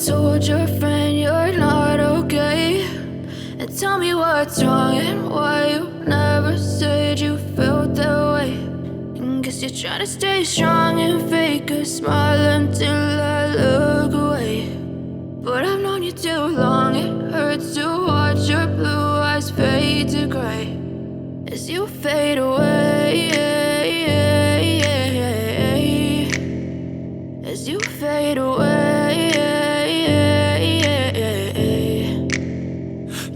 told your friend you're not okay? And tell me what's wrong and why you never said you felt that way. And guess you're trying to stay strong and fake a smile until I look away. But I've known you too long, it hurts to watch your blue eyes fade to gray as you fade away, as you fade away.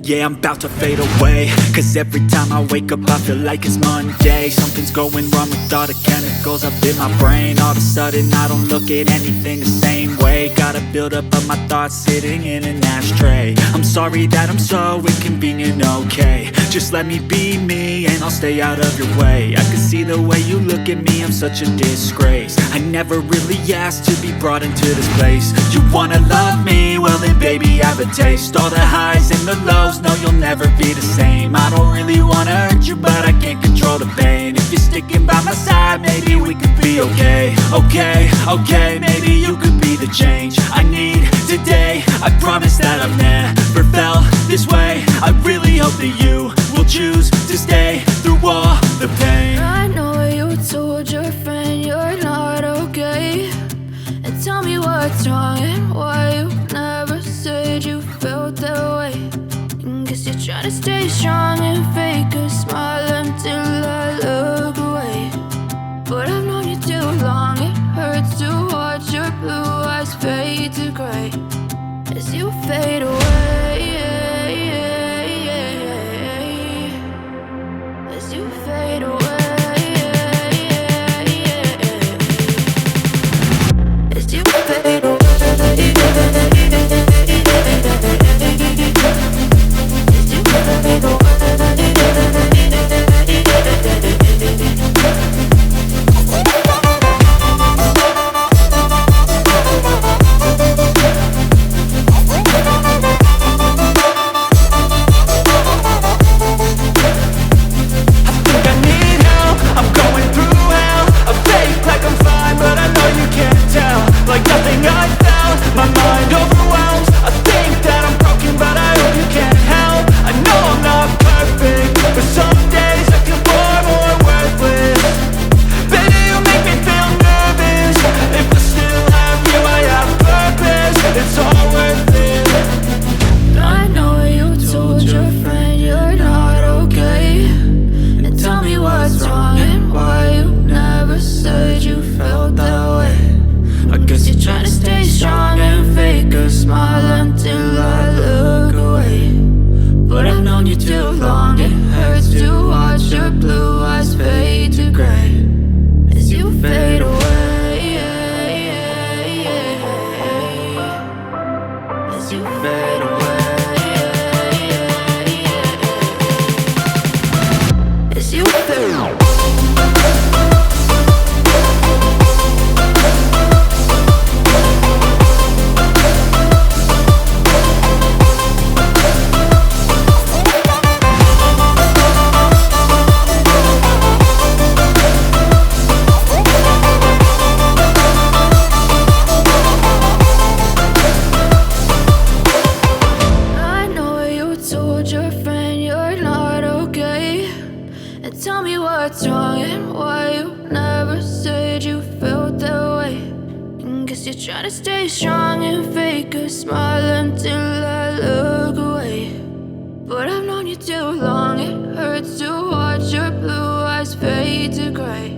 Yeah, I'm about to fade away, cause every time I wake up I feel like it's Monday. Something's going wrong with all the chemicals up in my brain. All of a sudden I don't look at anything the same way. Got a buildup of my thoughts sitting in an ashtray. I'm sorry that I'm so inconvenient, okay? Just let me be me and I'll stay out of your way. I can see the way you look at me, I'm such a disgrace. I never really asked to be brought into this place. You wanna love me? Well then baby I have a taste. All the highs and the lows, no you'll never be the same. I don't really wanna hurt you but I can't control the pain. If you're sticking by my side maybe we could be okay. Okay, maybe you could be the change I need today. I promise that I've never felt this way. I really hope that you will choose to stay through all the pain. I know you told your friend you're not okay. And tell me what's wrong and why you never said you felt that way. And guess you're trying to stay strong and fake a smile until I look away. But I've known you too long, it hurts to watch your blue eyes fade to gray as you fade away, as you fade away, as you fade away, as you fade away. Like nothing I felt, my mind overwhelms. I think that I'm broken, but I hope you can't help. I know I'm not perfect, but some days I feel far more worthless. Baby, you make me feel nervous. If I still have you, I have purpose. It's all worth it. I know you told your friend you're not okay. And tell me what's wrong and why you never said you felt that way. I guess you're trying to stay strong and fake a smile until I look away. But I've known you too long, it hurts to watch your blue eyes fade to gray as you fade away, as you fade away, as you fade away. Your friend you're not okay. And tell me what's wrong and why you never said you felt that way. And guess you're trying to stay strong and fake a smile until I look away. But I've known you too long, it hurts to watch your blue eyes fade to gray